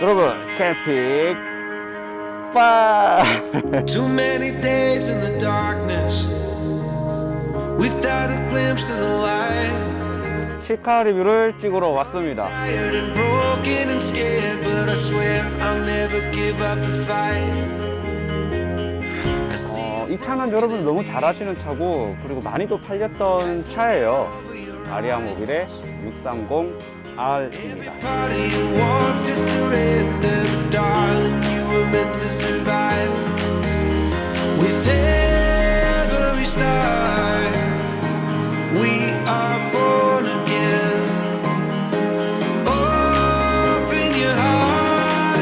여러분, 캠핑 빠! Too many days in the darkness without a glimpse of the light. 실카 리뷰를 찍으러 왔습니다. Tired and broken and scared, but I swear I'll never give up the fight. I see 이 차는 여러분 너무 잘 아시는 차고, 그리고 많이도 팔렸던 차예요. 아리아모빌의 630R입니다. part of you wants to surrender, but darling, you were meant to survive. With every start, we are born again. Open your heart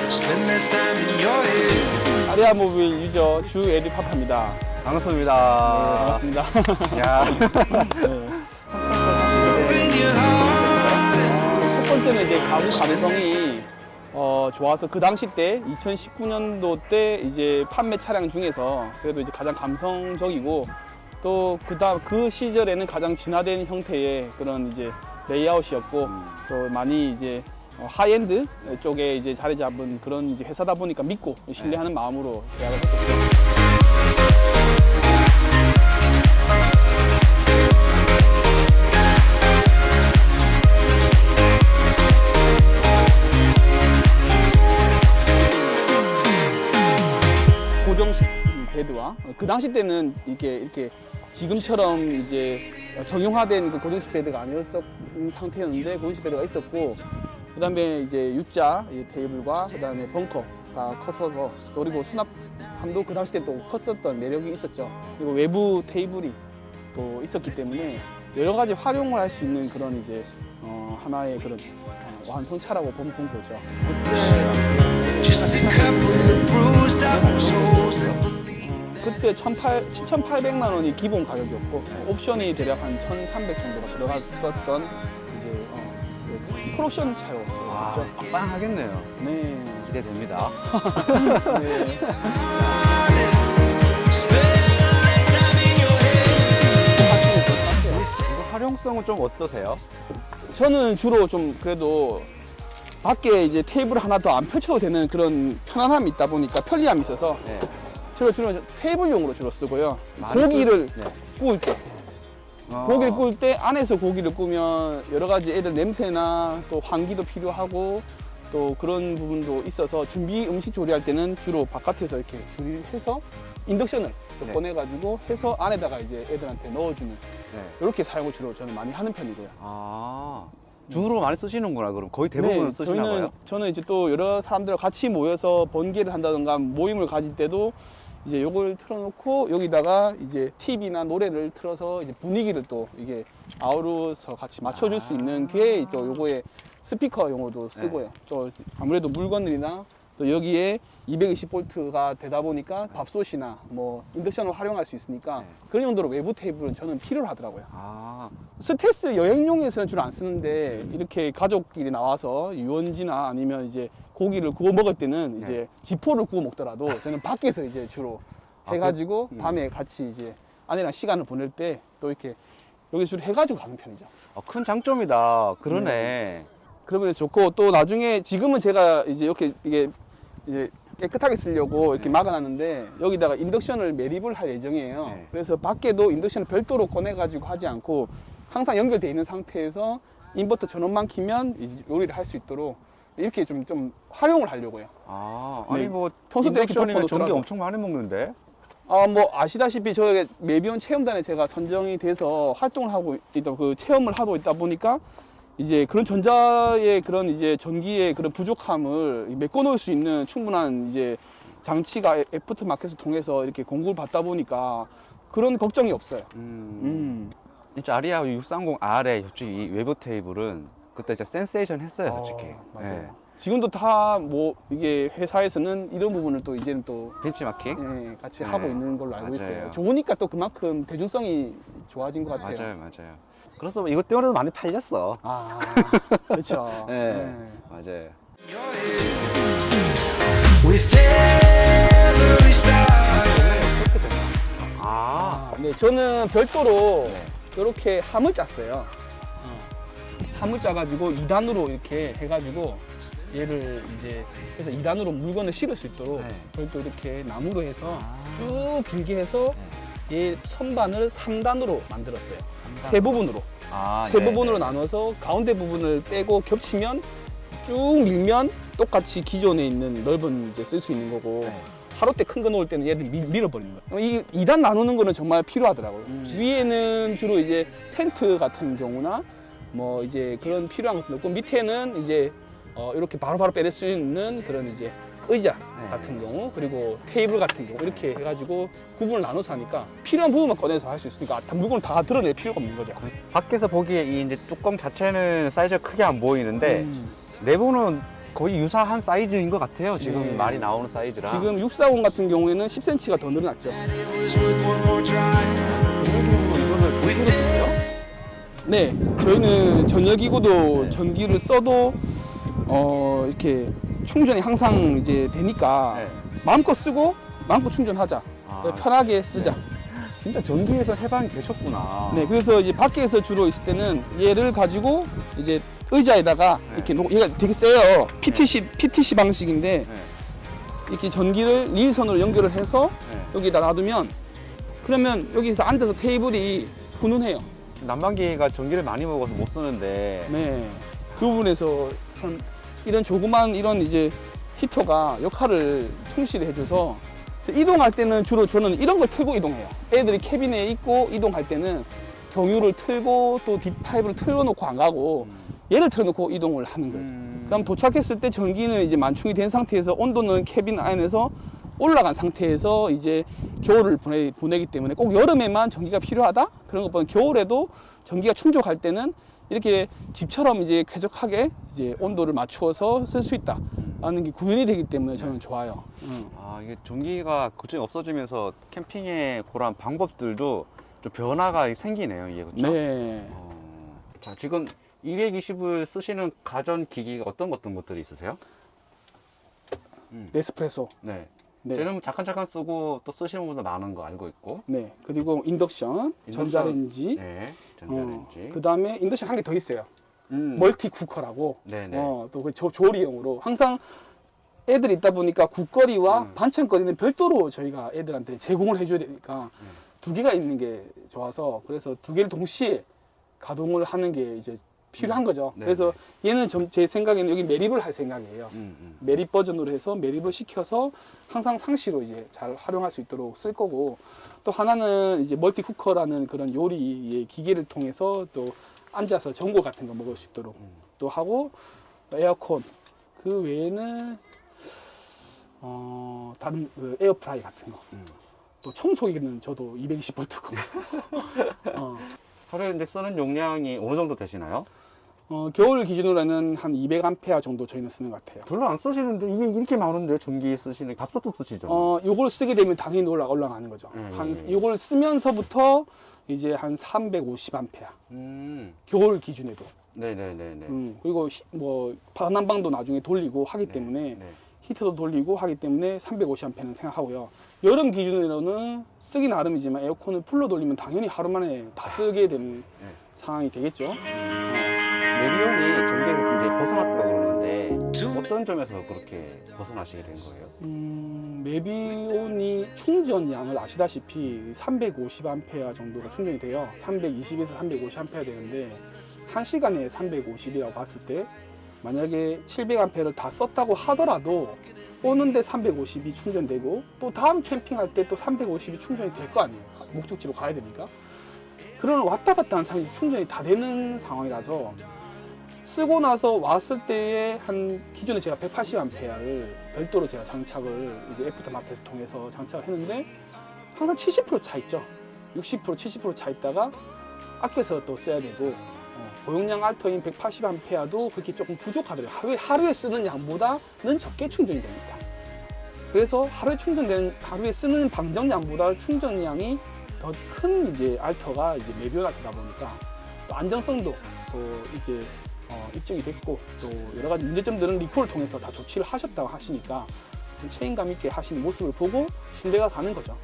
and spend less time in your head. 아리아모빌 유저 주 에디 파파입니다. 반갑습니다. 반갑습니다. 야, Open your heart. 첫 번째는 이제 가구 감성이 좋아서 그 당시 때 2019년도 때 이제 판매 차량 중에서 그래도 이제 가장 감성적이고 또 그 시절에는 가장 진화된 형태의 그런 이제 레이아웃이었고 또 많이 이제 하이엔드 쪽에 이제 자리 잡은 그런 이제 회사다 보니까 믿고 신뢰하는 마음으로 계약을 했었죠. 고정식 베드와 그 당시 때는 이렇게 지금처럼 이제 정형화된 그 고정식 베드가 아니었던 상태였는데 고정식 베드가 있었고 그다음에 이제 U자 이 테이블과 그다음에 벙커가 컸어서 또 그리고 수납함도 그 당시 때 또 컸었던 매력이 있었죠. 그리고 외부 테이블이 또 있었기 때문에 여러 가지 활용을 할 수 있는 그런 이제 하나의 그런 완성차라고 보면 거죠. Just a couple of bruised up souls that believe. 그때 7,800만 원이 기본 가격이었고 옵션이 대략 한 1,300 정도가 들어갔었던 이제 풀옵션 차로 아, 그렇죠. 빵빵하겠네요. 네. 기대됩니다. 네. Spend less time in your head. 이거 활용성은 좀 어떠세요? 저는 주로 좀 그래도 밖에 이제 테이블 하나 더 안 펼쳐도 되는 그런 편안함이 있다 보니까 편리함이 있어서 네. 주로 테이블용으로 주로 쓰고요. 많이 고기를 네. 구울 때 고기를 구울 때 안에서 고기를 구우면 여러 가지 애들 냄새나 또 환기도 필요하고 또 그런 부분도 있어서 음식 조리할 때는 주로 바깥에서 이렇게 조리를 해서 인덕션을 또 네. 꺼내가지고 해서 안에다가 이제 애들한테 넣어주는 네. 이렇게 사용을 주로 저는 많이 하는 편이고요. 아, 주로 많이 쓰시는구나. 그럼 거의 대부분 쓰시나 봐요. 저는 이제 또 여러 사람들과 같이 모여서 번개를 한다던가 모임을 가질 때도 이제 요걸 틀어놓고 여기다가 이제 TV나 노래를 틀어서 이제 분위기를 또 이게 아우러서 같이 맞춰줄 수 있는 게 또 요거에 스피커용으로도 쓰고요. 또 아무래도 물건들이나 또 여기에 220V가 되다 보니까 밥솥이나 뭐 인덕션을 활용할 수 있으니까 네. 그런 용도로 외부 테이블은 저는 필요로 하더라고요. 아, 스텔스 여행용에서는 주로 안 쓰는데 이렇게 가족끼리 나와서 유원지나 아니면 이제 고기를 구워 먹을 때는 이제 지포를 구워 먹더라도 저는 밖에서 이제 주로 해가지고 밤에 같이 이제 아내랑 시간을 보낼 때 또 이렇게 여기서 주로 해가지고 가는 편이죠. 큰 장점이다. 그러네. 그러면 좋고 또 나중에 지금은 제가 이제 이렇게 이게 이제 깨끗하게 쓰려고 이렇게 막아놨는데 여기다가 인덕션을 매립을 할 예정이에요. 네. 그래서 밖에도 인덕션을 별도로 꺼내가지고 하지 않고 항상 연결되어 있는 상태에서 인버터 전원만 키면 이제 요리를 할 수 있도록 이렇게 좀 활용을 하려고요. 아, 네. 아니 뭐 평소 때 이렇게 인덕션이면 전기 덮어놓더라고. 엄청 많이 먹는데. 뭐 아시다시피 저희 매비온 체험단에 제가 선정이 돼서 활동을 하고 그 체험을 하고 있다 보니까 이제 그런 전자의 그런 이제 전기의 그런 부족함을 메꿔놓을 수 있는 충분한 이제 장치가 애프터 마켓을 통해서 이렇게 공급을 받다 보니까 그런 걱정이 없어요. 진짜 아리아 630R의 솔직히 이 외부 테이블은 그때 진짜 센세이션 했어요, 솔직히. 맞아요. 네. 지금도 다 뭐 이게 회사에서는 이런 부분을 또 이제는 또 벤치마킹? 같이 네. 하고 있는 걸로 알고 맞아요. 있어요. 좋으니까 또 그만큼 대중성이 좋아진 것 같아요. 맞아요, 맞아요. 그래서 이것 때문에도 많이 팔렸어. 아, 그렇죠. 네, 맞아요. Your head. With every start. 아, 네, 저는 별도로 이렇게 함을 짰어요. 함을 짜가지고 2단으로 이렇게 해가지고 얘를 이제 해서 2단으로 물건을 실을 수 있도록 네. 별도 이렇게 나무로 해서 아. 쭉 길게 해서 얘 선반을 3단으로 만들었어요. 삼단. 세 부분으로. 아, 세 네, 부분으로 네. 나눠서 가운데 부분을 빼고 겹치면 쭉 밀면 똑같이 기존에 있는 넓은 이제 쓸 수 있는 거고 네. 화롯대 큰 거 놓을 때는 얘들이 밀어버리는 거예요. 이 2단 나누는 거는 정말 필요하더라고요. 위에는 주로 이제 텐트 같은 경우나 뭐 이제 그런 필요한 것도 있고 밑에는 이제 이렇게 바로바로 빼낼 수 있는 그런 이제 의자 네. 같은 경우 그리고 테이블 같은 경우 이렇게 해가지고 구분을 나눠서 하니까 필요한 부분만 꺼내서 할 수 있으니까 물건을 다 드러낼 필요가 없는 거죠. 밖에서 보기에 이 이제 뚜껑 자체는 사이즈가 크게 안 보이는데 음. 내부는 거의 유사한 사이즈인 것 같아요. 지금 네. 많이 나오는 사이즈랑. 지금 640 같은 경우에는 10cm가 더 늘어났죠. And it was worth one more try. 전기기구로 이거를 With 쓰거든요. 네, 저희는 전열기구도 네. 전기를 써도 이렇게 충전이 항상 이제 되니까 네. 마음껏 쓰고 마음껏 충전하자. 아, 편하게 쓰자. 진짜 전기에서 해방이 되셨구나. 네, 그래서 이제 밖에서 주로 있을 때는 얘를 가지고 이제 의자에다가 네. 이렇게 놓고 얘가 되게 세요. PTC 방식인데 네. 이렇게 전기를 리일선으로 연결을 해서 네. 여기다 놔두면 그러면 여기서 앉아서 테이블이 훈훈해요. 난방기가 전기를 많이 먹어서 못 쓰는데 네. 그 부분에서 참 이런 조그만 이런 이제 히터가 역할을 충실히 해줘서 이동할 때는 주로 저는 이런 걸 틀고 이동해요. 애들이 캐빈에 있고 이동할 때는 경유를 틀고 또 뒷파이브를 틀어놓고 안 가고 얘를 틀어놓고 이동을 하는 거죠. 그럼 도착했을 때 전기는 이제 만충이 된 상태에서 온도는 캐빈 안에서 올라간 상태에서 이제 겨울을 보내기 때문에 꼭 여름에만 전기가 필요하다? 그런 것보다는 겨울에도 전기가 충족할 때는 이렇게 집처럼 이제 쾌적하게 이제 온도를 맞추어서 쓸 수 있다. 라는 게 구현이 되기 때문에 저는 좋아요. 아, 이게 전기가 그중에 없어지면서 캠핑에 그런 방법들도 좀 변화가 생기네요, 이게 그렇죠? 네. 자, 지금 220을 쓰시는 가전 기기가 어떤 것들이 있으세요? 네스프레소. 네. 네. 저는 잠깐 쓰고 또 쓰시는 분들 많은 거 알고 있고. 네. 그리고 인덕션, 전자레인지. 네. 전자레인지. 그 다음에 인덕션 한 개 더 있어요. 음. 멀티 쿠커라고. 네네. 또 그 조리용으로. 항상 애들이 있다 보니까 국거리와 반찬거리는 별도로 저희가 애들한테 제공을 해줘야 되니까 두 개가 있는 게 좋아서 그래서 두 개를 동시에 가동을 하는 게 이제 필요한 거죠. 네네. 그래서 얘는 제 생각에는 여기 매립을 할 생각이에요. 음. 매립 버전으로 해서 매립을 시켜서 항상 상시로 이제 잘 활용할 수 있도록 쓸 거고 또 하나는 이제 멀티 쿠커라는 그런 요리의 기계를 통해서 또 앉아서 전골 같은 거 먹을 수 있도록 또 하고 에어컨 그 외에는 다른 그 에어프라이 같은 거 또 청소기는 저도 220V고 하루에 이제 쓰는 용량이 어느 정도 되시나요? 겨울 기준으로는 한 200A 정도 저희는 쓰는 것 같아요. 별로 안 쓰시는데 이게 이렇게 많은데 전기 쓰시는 밥솥도 쓰시죠? 요걸 쓰게 되면 당연히 올라가는 거죠. 요걸 쓰면서부터 이제 한 350A. 겨울 기준에도. 네네네네. 그리고 뭐 바람난방도 나중에 돌리고 하기 때문에 네. 히터도 돌리고 하기 때문에 350A는 생각하고요. 여름 기준으로는 쓰기 나름이지만 에어컨을 풀로 돌리면 당연히 하루 만에 다 쓰게 되는 상황이 되겠죠. 메리온이 전기에서 이제 벗어났다고 그러는데 어떤 점에서 그렇게 벗어나시게 된 거예요? 메비온이 충전량을 아시다시피 350A 정도가 충전이 돼요. 320에서 350A 되는데 1시간에 350이라고 봤을 때 만약에 700A를 다 썼다고 하더라도 오는데 350이 충전되고 또 다음 캠핑할 때 또 350이 충전이 될 거 아니에요. 목적지로 가야 되니까. 그런 왔다 갔다 하는 상황이 충전이 다 되는 상황이라서 쓰고 나서 왔을 때에 한 기존에 제가 180A를 별도로 제가 장착을 이제 애프터마켓을 통해서 장착을 했는데 항상 70% 차 있죠. 60% 70% 차 있다가 아껴서 또 써야 되고 고용량 알터인 180A도 그렇게 조금 부족하더라고요. 하루에 쓰는 양보다는 적게 충전이 됩니다. 그래서 하루에 쓰는 방전량보다 충전량이 더 큰 이제 알터가 이제 메비온 알터다 보니까 또 안정성도 또 이제 입증이 됐고 또 여러 가지 문제점들은 리콜을 통해서 다 조치를 하셨다고 하시니까 좀 책임감 있게 하시는 모습을 보고 신뢰가 가는 거죠.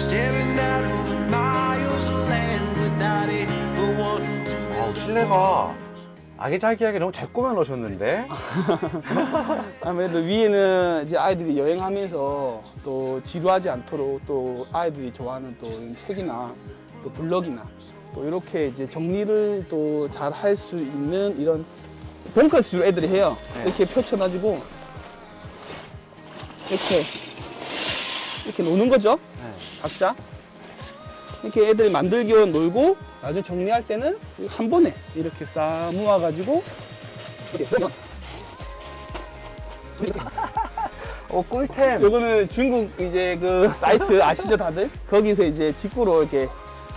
staring out over miles of land without it but wanting to build a 실내가 아기자기하게 너무 잘 꾸며 놓으셨는데. 아무래도 위에는 이제 아이들이 여행하면서 또 지루하지 않도록 또 아이들이 좋아하는 또 이런 책이나 또 블럭이나 또 이렇게 이제 정리를 또 잘 할 수 있는 이런 벙커스로 애들이 해요. 네. 이렇게 펼쳐가지고 이렇게 노는 거죠. 네. 각자 이렇게 애들이 만들기어 놀고 나중에 정리할 때는 한 번에 이렇게 싹 모아가지고 이렇게 꿀템. 요거는 중국 이제 그 사이트 아시죠 다들? 거기서 이제 직구로 이렇게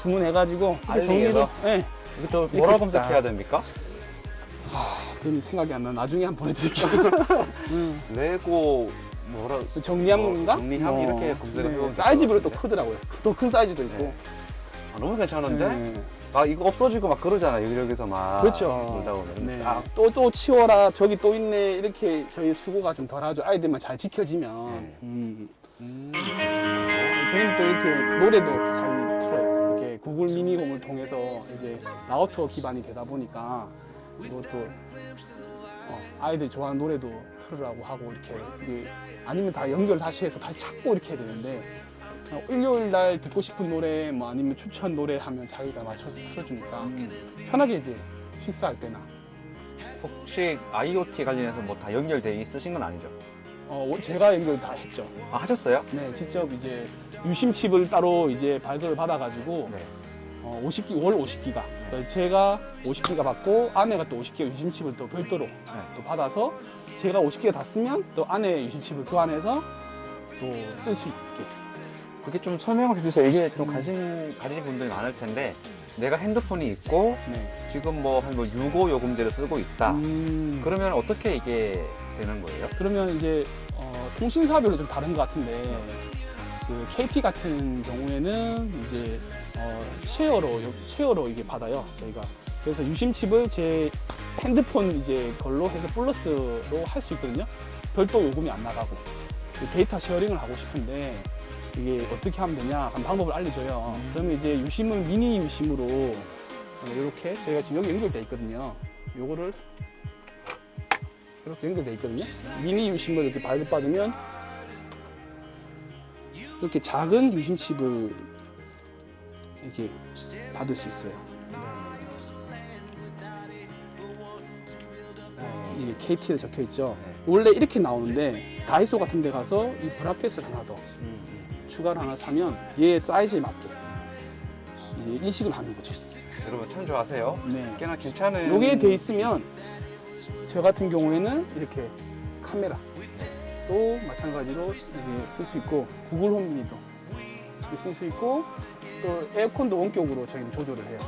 주문해가지고 이렇게 정리를 알리에서? 네. 이거 좀 이렇게 뭐라 싹. 검색해야 됩니까? 그건 생각이 안 나. 나중에 한번 보내드릴게요. 레고 뭐라 정리함 건가? 정리함 이렇게 검색을 해보면 사이즈별로 또 될 것 크더라고요. 더 큰 사이즈도 있고. 네. 아, 너무 괜찮은데? 네. 아 이거 없어지고 막 그러잖아 여기저기서 막 그렇죠. 놀다 보면. 네. 아, 또 치워라. 저기 또 있네. 이렇게 저희 수고가 좀 덜하죠. 아이들만 잘 지켜지면. 네. 저희는 또 이렇게 노래도 잘 틀어요. 이렇게 구글 미니홈을 통해서 이제 라우터 기반이 되다 보니까 이것도 아이들이 좋아하는 노래도 틀으라고 하고 이렇게 이게 아니면 다 연결 다시 해서 다시 찾고 이렇게 해야 되는데 그냥 일요일 날 듣고 싶은 노래 뭐 아니면 추천 노래 하면 자기가 맞춰서 틀어주니까 편하게 이제 식사할 때나 혹시 IoT 관련해서 뭐 다 연결돼 있으신 건 아니죠? 제가 연결 다 했죠. 아 하셨어요? 네, 직접 이제 유심 칩을 따로 이제 발급을 받아가지고 네. 50기 월 50기가 제가 50기가 받고 아내가 또 50기가 유심 칩을 또 별도로 또 받아서 제가 50기가 다 쓰면 또 아내 유심 칩을 그 안에서 또 쓸 수 있게. 그게 좀 설명을 해주세요. 이게 좀 관심 가지신 분들이 많을 텐데 내가 핸드폰이 있고 네. 지금 뭐 한 6호 요금제를 쓰고 있다. 음, 그러면 어떻게 이게 되는 거예요? 그러면 이제 통신사별로 좀 다른 것 같은데 그 KT 같은 경우에는 이제 쉐어로 이게 받아요 저희가. 그래서 유심 칩을 제 핸드폰 이제 걸로 해서 플러스로 할 수 있거든요. 별도 요금이 안 나가고 그 데이터 쉐어링을 하고 싶은데 이게 어떻게 하면 되냐 한 방법을 알려줘요. 그러면 이제 유심을 미니 유심으로 이렇게 저희가 지금 여기 연결돼 있거든요. 요거를 이렇게 연결돼 있거든요. 미니 유심을 이렇게 발급받으면 이렇게 작은 유심 칩을 이렇게 받을 수 있어요. 이게 KT에 적혀 있죠. 원래 이렇게 나오는데 다이소 같은 데 가서 이 브라켓을 하나 더 추가로 하나 사면 얘 사이즈에 맞게 이제 인식을 하는 거죠. 여러분 참조하세요. 네. 꽤나 괜찮은. 요게 돼 있으면 저 같은 경우에는 이렇게 카메라 또 마찬가지로 쓸 수 있고 구글 홈 미니도 쓸 수 있고 또 에어컨도 원격으로 저희는 조절을 해요.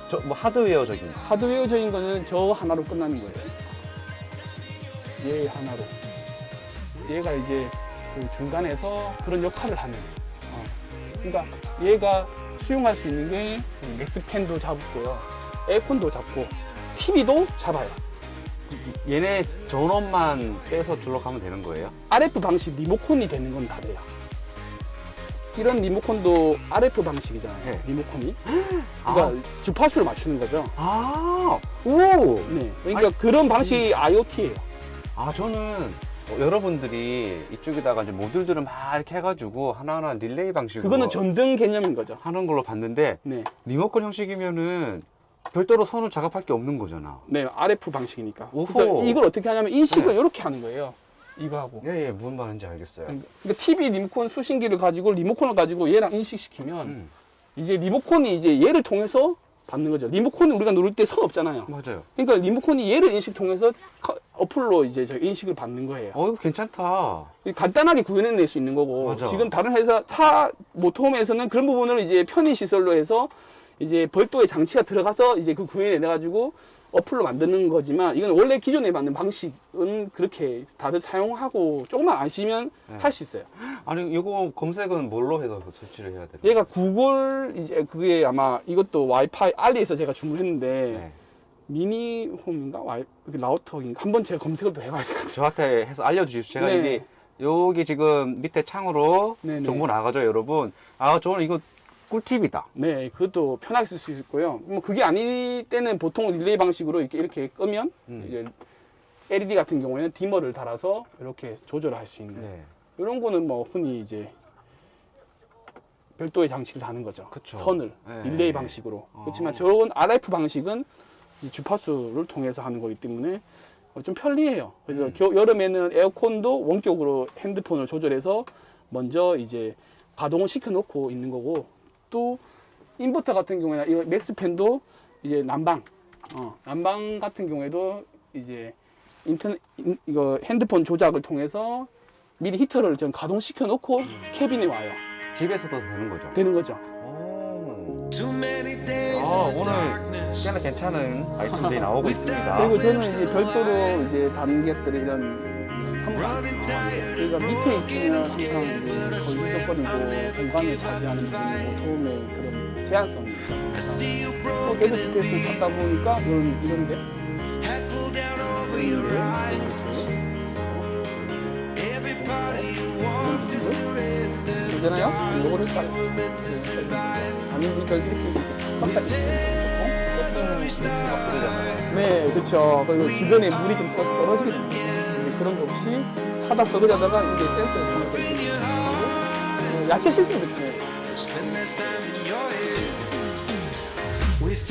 저 뭐 하드웨어적인. 하드웨어적인 거는 저 하나로 끝나는 거예요. 얘 하나로. 얘가 이제 그 중간에서 그런 역할을 하는. 그러니까 얘가 수용할 수 있는 게 맥스팬도 잡고요. 에어컨도 잡고 TV도 잡아요. 얘네 전원만 빼서 줄록하면 되는 거예요? RF 방식 리모컨이 되는 건 다 돼요. 이런 리모컨도 RF 방식이잖아요. 네. 리모컨이. 그러니까 주파수를 맞추는 거죠. 아, 오! 네. 그러니까 그런 방식이 IoT예요. 아, 저는 여러분들이 이쪽에다가 이제 모듈들을 막 이렇게 해가지고 하나하나 릴레이 방식으로 그거는 전등 개념인 거죠. 하는 걸로 봤는데 네. 리모컨 형식이면은 별도로 선을 작업할 게 없는 거잖아. 네, RF 방식이니까. 오호. 그래서 이걸 어떻게 하냐면 인식을 네. 이렇게 하는 거예요. 이거 하고. 예, 예, 무슨 말인지 알겠어요. 그러니까 TV 리모컨 수신기를 가지고 리모컨을 가지고 얘랑 인식시키면 이제 리모컨이 이제 얘를 통해서 받는 거죠. 리모컨은 우리가 누를 때 선 없잖아요. 맞아요. 그러니까 리모컨이 얘를 인식 통해서 어플로 이제 저 인식을 받는 거예요. 이거 괜찮다. 간단하게 구현해낼 수 있는 거고 맞아. 지금 다른 회사 타 모터홈에서는 그런 부분을 이제 편의 시설로 해서 이제 별도의 장치가 들어가서 이제 그 구현해 가지고 어플로 만드는 거지만 이건 원래 기존에 맞는 방식은 그렇게 다들 사용하고 조금만 아시면 네. 할 수 있어요. 아니, 이거 검색은 뭘로 해서 설치를 해야 돼요? 얘가 구글 이제 그게 아마 이것도 와이파이 알리에서 제가 주문했는데 네. 미니 홈인가 라우터인가 한번 제가 검색을 또 해봐야 되거든요. 저한테 해서 알려주십시오. 제가 네. 이게 여기 지금 밑에 창으로 네네. 정보 나가죠, 여러분. 아, 저는 이거 꿀팁이다. 네, 그것도 편하게 쓸 수 있고요. 뭐 그게 아닐 때는 보통 릴레이 방식으로 이렇게 끄면 이제 LED 같은 경우에는 디머를 달아서 이렇게 조절을 할 수 있는 네. 이런 거는 뭐 흔히 이제 별도의 장치를 다는 거죠. 그쵸. 선을 네. 릴레이 방식으로. 어. 그렇지만 저건 RF 방식은 이 주파수를 통해서 하는 거기 때문에 좀 편리해요. 그래서 여름에는 에어컨도 원격으로 핸드폰을 조절해서 먼저 이제 가동을 시켜놓고 있는 거고, 또 인버터 같은 경우에는 이 맥스팬도 이제 난방 같은 경우에도 이제 이거 핸드폰 조작을 통해서 미리 히터를 좀 가동시켜 놓고 캐빈에 와요. 집에서도 되는 거죠. 되는 거죠. 오. Too many days 아, in the 오늘 darkness. 꽤나 괜찮은 아이템들이 나오고 있습니다. 그리고 저는 이제 별도로 이제 다른 것들이 이런 선반, 저희가 밑에 있으면 항상 이제 거의 있어버리고 공간을 차지하는 부분이고 도움의 그런 제한성이 있어요. 또 데드 스페이스를 찾다 보니까 이런데 Hat pulled down over your eyes. Everybody wants to surrender. 되잖아요? 이거를 딱 You were meant to survive. 아니니까 이렇게 Every star. 네, 그렇죠. 그리고 주변에 물이 좀 떨어지게 됩니다. 근데 그런 거 없이 하다 설거지하다가 이제 센서를 통해서 이렇게 야채 씻으면 돼요. Spend less time in your head. With